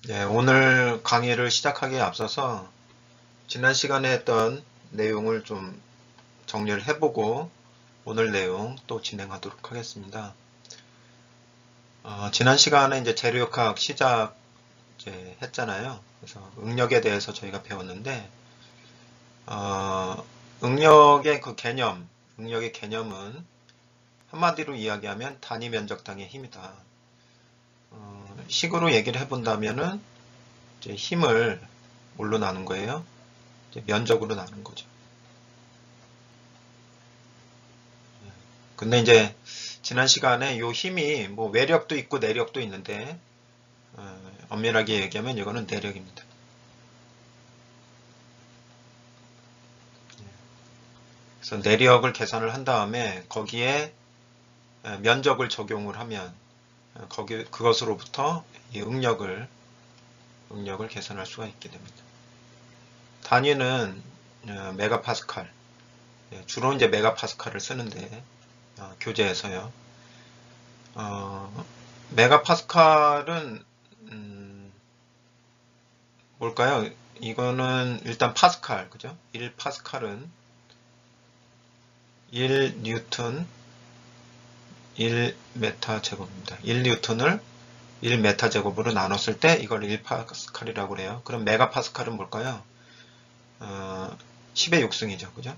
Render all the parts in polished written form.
네, 오늘 강의를 시작하기에 앞서서 지난 시간에 했던 내용을 좀 정리를 해보고 오늘 내용 또 진행하도록 하겠습니다. 지난 시간에 이제 재료역학 시작 이제 했잖아요. 그래서 응력에 대해서 저희가 배웠는데, 응력의 그 개념, 응력의 개념은 한마디로 이야기하면 단위 면적당의 힘이다. 식으로 얘기를 해본다면은 이제 힘을 뭘로 나눈 거예요? 이제 면적으로 나눈 거죠. 근데 이제 지난 시간에 이 힘이 뭐 외력도 있고 내력도 있는데 엄밀하게 얘기하면 이거는 내력입니다. 그래서 내력을 계산을 한 다음에 거기에 면적을 적용을 하면 그것으로부터 이 응력을 계산할 수가 있게 됩니다. 단위는 메가파스칼, 주로 이제 메가파스칼을 쓰는데 교재에서요. 메가파스칼은 뭘까요? 이거는 일단 파스칼, 그죠? 1파스칼은 1뉴턴 1메타 제곱입니다. 1뉴턴을 1메타 제곱으로 나눴을 때 이걸 1파스칼이라고 그래요. 그럼 메가파스칼은 뭘까요? 10의 6승이죠. 그죠?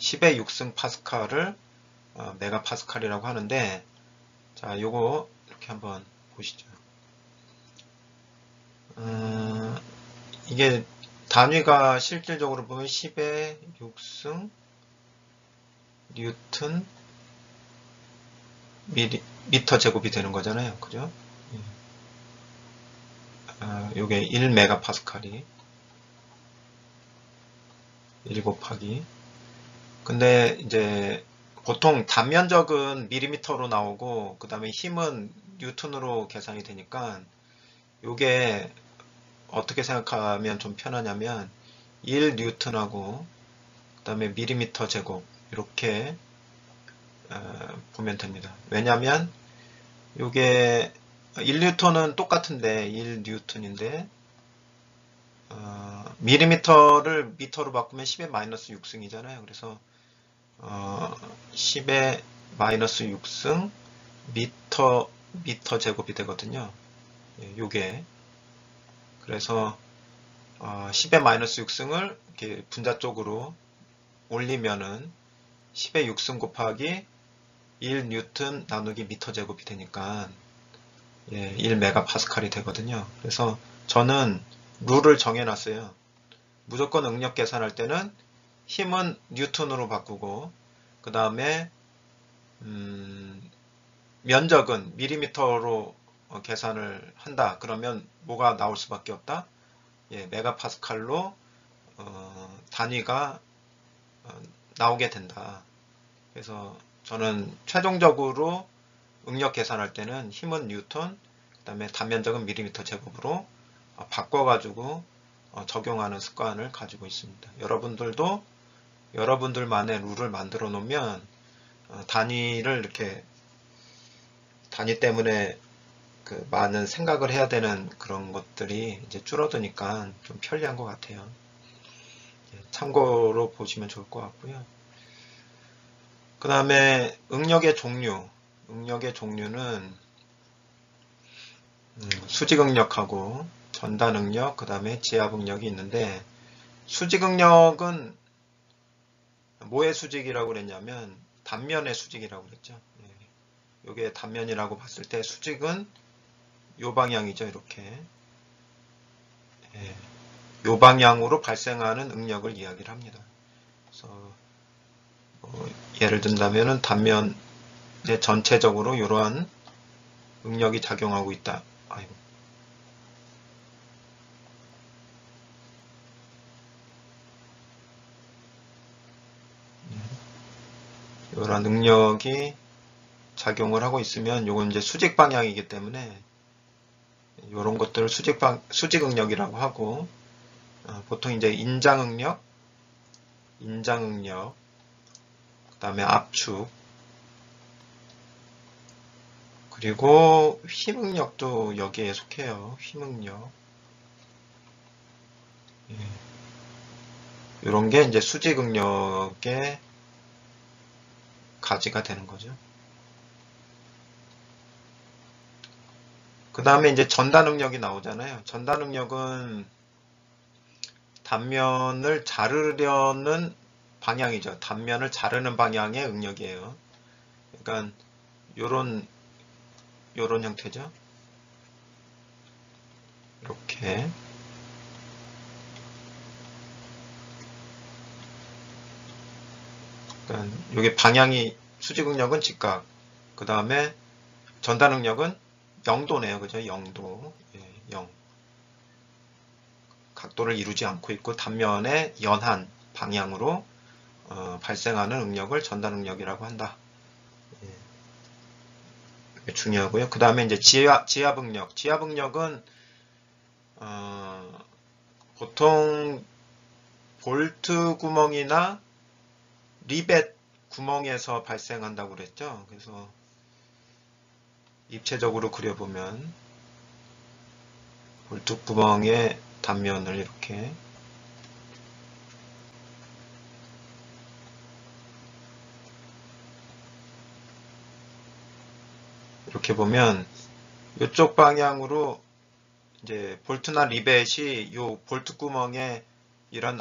10의 6승 파스칼을 메가파스칼이라고 하는데, 자, 요거 이렇게 한번 보시죠. 이게 단위가 실질적으로 보면 10의 6승 뉴턴 미터 제곱이 되는 거잖아요. 그죠? 요게 1메가파스칼이 1 곱하기. 근데 이제 보통 단면적은 밀리미터로 나오고 그 다음에 힘은 뉴턴으로 계산이 되니까 요게 어떻게 생각하면 좀 편하냐면 1뉴턴하고 그 다음에 밀리미터 제곱 이렇게 보면 됩니다. 왜냐하면 요게 1뉴턴은 똑같은데 1뉴턴인데 밀리미터를 미터로 바꾸면 10의 마이너스 6승이잖아요. 그래서 10의 마이너스 6승 미터 제곱이 되거든요. 요게 그래서 10의 마이너스 6승을 이렇게 분자 쪽으로 올리면은 10의 6승 곱하기 1뉴턴 나누기 미터 제곱이 되니까 1메가파스칼이 되거든요. 그래서 저는 룰을 정해놨어요. 무조건 응력 계산할 때는 힘은 뉴턴으로 바꾸고 그 다음에 면적은 밀리미터로 계산을 한다. 그러면 뭐가 나올 수밖에 없다? 메가파스칼로 단위가 나오게 된다. 그래서 저는 최종적으로 응력 계산할 때는 힘은 뉴턴, 그 다음에 단면적은 밀리미터 제곱으로 바꿔가지고 적용하는 습관을 가지고 있습니다. 여러분들도 여러분들만의 룰을 만들어 놓으면 단위를 이렇게 단위 때문에 그 많은 생각을 해야 되는 그런 것들이 이제 줄어드니까 좀 편리한 것 같아요. 참고로 보시면 좋을 것 같고요. 그 다음에 응력의 종류는 수직응력하고 전단응력, 그 다음에 지압응력이 있는데 수직응력은 뭐의 수직이라고 그랬냐면 단면의 수직이라고 그랬죠. 이게 단면이라고 봤을 때 수직은 요 방향이죠. 이렇게 요 방향으로 발생하는 응력을 이야기를 합니다. 그래서 예를 든다면은 단면에 전체적으로 이러한 응력이 작용하고 있다. 아이고. 이러한 응력이 작용을 하고 있으면 이건 이제 수직 방향이기 때문에 이런 것들을 수직 응력이라고 하고 보통 이제 인장응력, 그 다음에 압축, 그리고 힘응력도 여기에 속해요. 힘응력. 이런 게 이제 수직응력의 가지가 되는 거죠. 그 다음에 이제 전단응력이 나오잖아요. 전단응력은 단면을 자르려는 방향이죠. 단면을 자르는 방향의 응력이에요. 그러니까 요런 형태죠. 이렇게. 그러니까 요게 방향이 수직응력은 직각. 그 다음에 전단응력은 0도네요. 그죠? 0도. 0. 각도를 이루지 않고 있고 단면의 연한 방향으로 발생하는 응력을 전단응력이라고 한다. 중요하고요. 그 다음에 이제 지압응력. 지압응력은 보통 볼트 구멍이나 리벳 구멍에서 발생한다고 그랬죠. 그래서 입체적으로 그려보면 볼트 구멍의 단면을 이렇게 보면 이쪽 방향으로 이제 볼트나 리벳이 요 볼트 구멍에 이런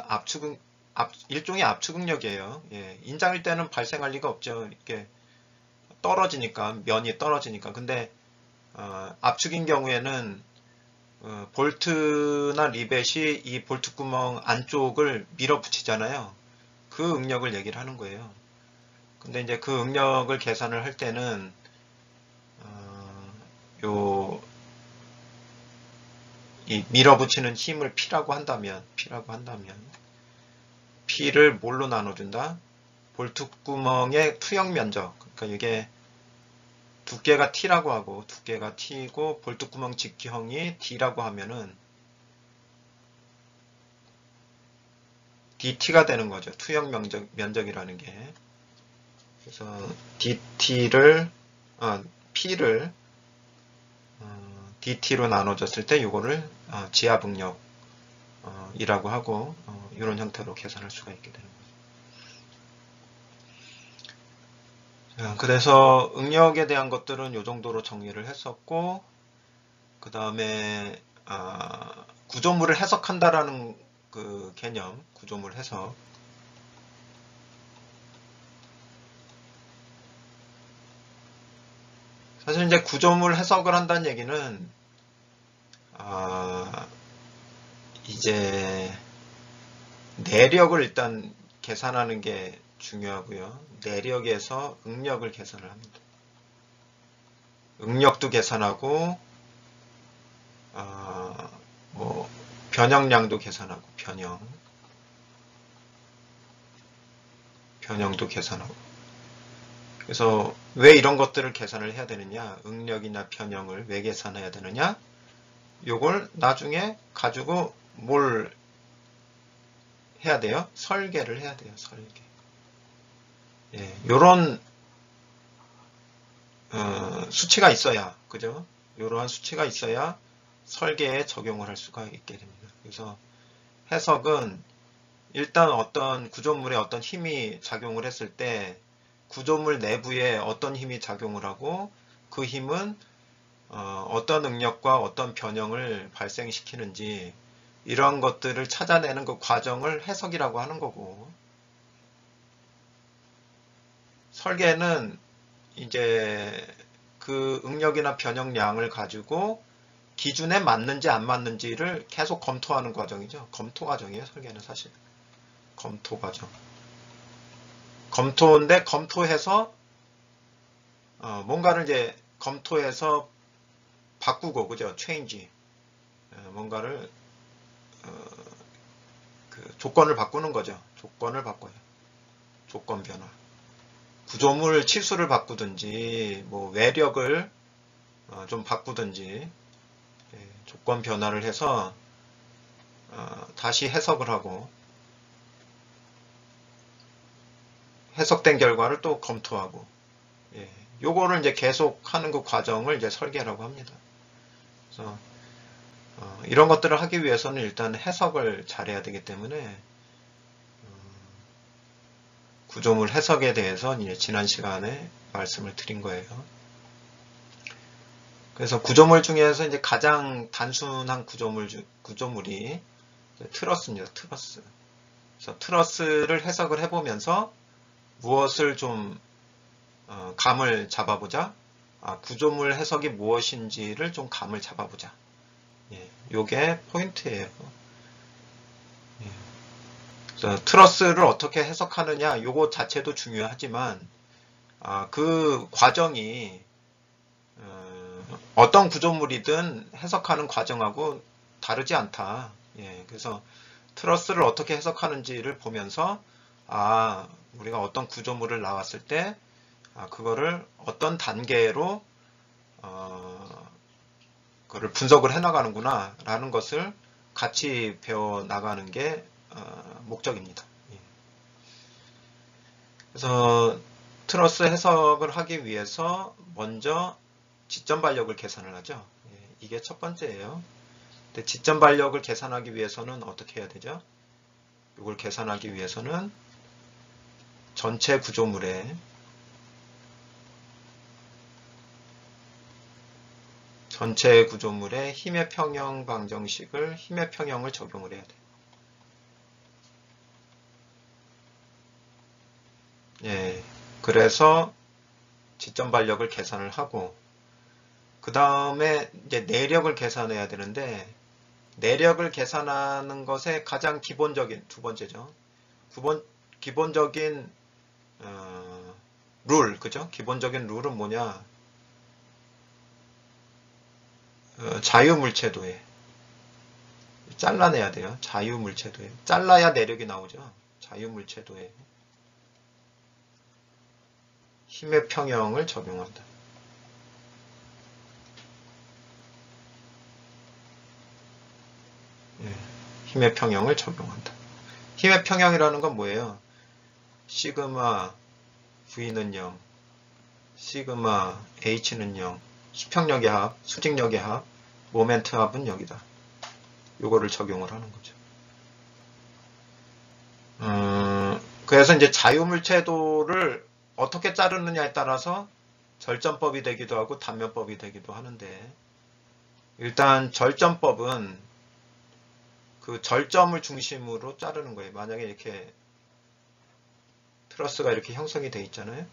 일종의 압축응력이에요. 인장일 때는 발생할 리가 없죠. 이렇게 떨어지니까, 면이 떨어지니까. 근데 압축인 경우에는 볼트나 리벳이 이 볼트 구멍 안쪽을 밀어붙이잖아요. 그 응력을 얘기를 하는 거예요. 근데 이제 그 응력을 계산을 할 때는 이 밀어붙이는 힘을 P라고 한다면 P를 뭘로 나눠준다? 볼트 구멍의 투영 면적. 그러니까 이게 두께가 T라고 하고 두께가 T이고 볼트 구멍 직경이 D라고 하면은 DT가 되는 거죠. 투영 면적이라는 게. 그래서 DT를 P를 DT로 나눠졌을 때 이거를 지압응력이라고 하고 이런 형태로 계산할 수가 있게 되는 거죠. 그래서 응력에 대한 것들은 이 정도로 정리를 했었고, 그 다음에 구조물을 해석한다라는 그 개념, 구조물 해석. 사실 이제 구조물 해석을 한다는 얘기는 이제 내력을 일단 계산하는 게 중요하고요. 내력에서 응력을 계산을 합니다. 응력도 계산하고 뭐 변형량도 계산하고 변형도 계산하고. 그래서 왜 이런 것들을 계산을 해야 되느냐, 응력이나 변형을 왜 계산해야 되느냐, 요걸 나중에 가지고 뭘 해야 돼요? 설계를 해야 돼요. 설계. 요런 수치가 있어야, 그죠? 요러한 수치가 있어야 설계에 적용을 할 수가 있게 됩니다. 그래서 해석은 일단 어떤 구조물에 어떤 힘이 작용을 했을 때 구조물 내부에 어떤 힘이 작용을 하고 그 힘은 어떤 응력과 어떤 변형을 발생시키는지 이런 것들을 찾아내는 그 과정을 해석이라고 하는 거고, 설계는 이제 그 응력이나 변형량을 가지고 기준에 맞는지 안 맞는지를 계속 검토하는 과정이죠. 검토 과정이에요. 설계는 사실 검토 과정. 검토인데 검토해서 뭔가를 이제 검토해서 바꾸고, 그죠? 체인지. 뭔가를 그 조건을 바꾸는 거죠. 조건을 바꿔요. 조건 변화. 구조물 치수를 바꾸든지 뭐 외력을 좀 바꾸든지 조건 변화를 해서 다시 해석을 하고 해석된 결과를 또 검토하고, 요거를 이제 계속 하는 그 과정을 이제 설계라고 합니다. 그래서 이런 것들을 하기 위해서는 일단 해석을 잘해야 되기 때문에 구조물 해석에 대해서 이제 지난 시간에 말씀을 드린 거예요. 그래서 구조물 중에서 이제 가장 단순한 구조물이 트러스입니다. 트러스. 그래서 트러스를 해석을 해보면서 무엇을 좀 감을 잡아보자. 구조물 해석이 무엇인지를 좀 감을 잡아보자. 예, 요게 포인트예요. 예. 그래서 트러스를 어떻게 해석하느냐, 요거 자체도 중요하지만 그 과정이 어떤 구조물이든 해석하는 과정하고 다르지 않다. 예, 그래서 트러스를 어떻게 해석하는지를 보면서 우리가 어떤 구조물을 나왔을 때 그거를 어떤 단계로 그거를 분석을 해나가는구나 라는 것을 같이 배워나가는 게 목적입니다. 예. 그래서 트러스 해석을 하기 위해서 먼저 지점 반력을 계산을 하죠. 예, 이게 첫 번째예요. 근데 지점 반력을 계산하기 위해서는 어떻게 해야 되죠? 이걸 계산하기 위해서는 전체 구조물의 힘의 평형 방정식을 힘의 평형을 적용을 해야 돼요. 예, 그래서 지점 반력을 계산을 하고 그 다음에 이제 내력을 계산해야 되는데 내력을 계산하는 것의 가장 기본적인 두 번째죠. 기본적인 룰, 그죠? 기본적인 룰은 뭐냐? 자유물체도에 잘라내야 돼요. 자유물체도에 잘라야 내력이 나오죠. 자유물체도에 힘의 평형을 적용한다. 예, 힘의 평형을 적용한다. 힘의 평형이라는 건 뭐예요? 시그마 V는 0, 시그마 H는 0, 수평력의 합, 수직력의 합, 모멘트 합은 0이다. 요거를 적용을 하는 거죠. 그래서 이제 자유물체도를 어떻게 자르느냐에 따라서 절전법이 되기도 하고 단면법이 되기도 하는데 일단 절전법은 그 절점을 중심으로 자르는 거예요. 만약에 이렇게 트러스가 이렇게 형성이 돼 있잖아요.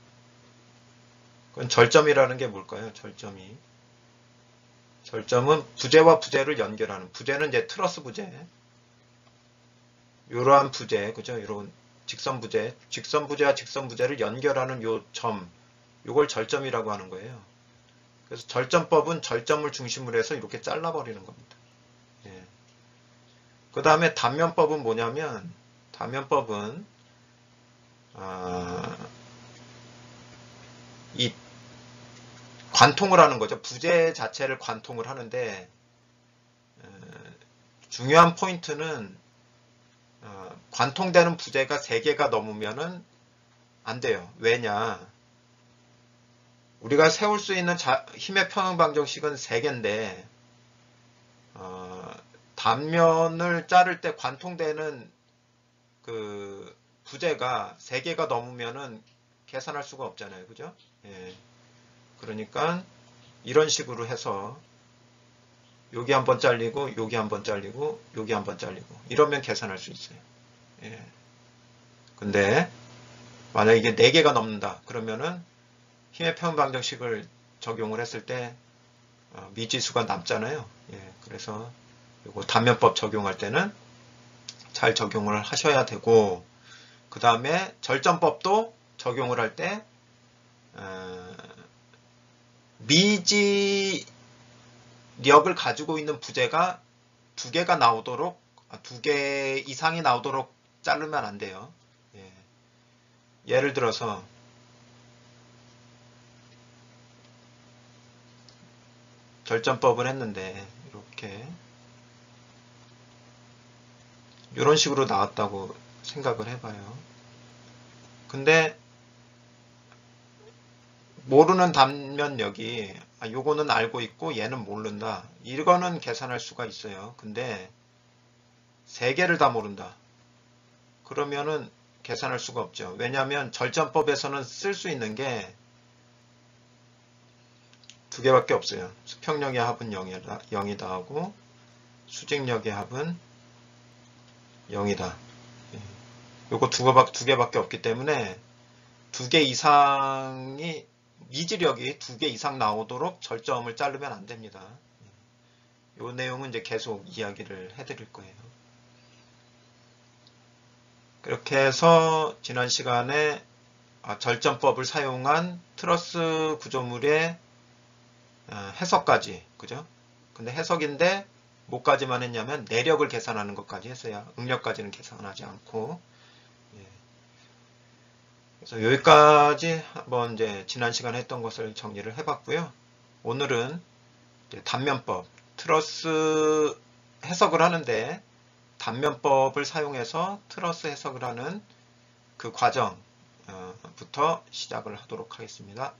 그건 절점이라는 게 뭘까요? 절점은 부재와 부재를 연결하는, 부재는 이제 트러스 부재, 이러한 부재, 그죠? 이런 직선 부재와 직선 부재를 연결하는 요 점, 요걸 절점이라고 하는 거예요. 그래서 절점법은 절점을 중심으로 해서 이렇게 잘라버리는 겁니다. 예. 그 다음에 단면법은 뭐냐면, 단면법은 이 관통을 하는 거죠. 부재 자체를 관통을 하는데 중요한 포인트는 관통되는 부재가 3개가 넘으면은 안 돼요. 왜냐? 우리가 세울 수 있는 힘의 평형 방정식은 3개인데 단면을 자를 때 관통되는 그 부재가 3개가 넘으면은 계산할 수가 없잖아요. 그죠? 예. 그러니까 이런 식으로 해서 여기 한번 잘리고 여기 한번 잘리고 여기 한번 잘리고 이러면 계산할 수 있어요. 예. 근데 만약 이게 4개가 넘는다 그러면은 힘의 평형 방정식을 적용을 했을 때 미지수가 남잖아요. 예. 그래서 이거 단면법 적용할 때는 잘 적용을 하셔야 되고 그 다음에 절전법도 적용을 할 때 미지력을 가지고 있는 부재가 2개가 나오도록 2개 이상이 나오도록 자르면 안 돼요. 예. 예를 들어서 절전법을 했는데 이렇게 이런 식으로 나왔다고 생각을 해봐요. 근데 모르는 단면력이 요거는 알고 있고 얘는 모른다. 이거는 계산할 수가 있어요. 근데 세 개를 다 모른다. 그러면은 계산할 수가 없죠. 왜냐하면 절전법에서는 쓸 수 있는 게 두 개밖에 없어요. 수평력의 합은 0이다 하고 수직력의 합은 0이다. 요거 두 개밖에 없기 때문에 두 개 이상이 미지력이 두 개 이상 나오도록 절점을 자르면 안 됩니다. 요 내용은 이제 계속 이야기를 해드릴 거예요. 그렇게 해서 지난 시간에 절점법을 사용한 트러스 구조물의 해석까지, 그죠? 근데 해석인데 뭐까지만 했냐면 내력을 계산하는 것까지 했어요. 응력까지는 계산하지 않고. 그래서 여기까지 한번 이제 지난 시간에 했던 것을 정리를 해봤고요. 오늘은 단면법, 트러스 해석을 하는데 단면법을 사용해서 트러스 해석을 하는 그 과정부터 시작을 하도록 하겠습니다.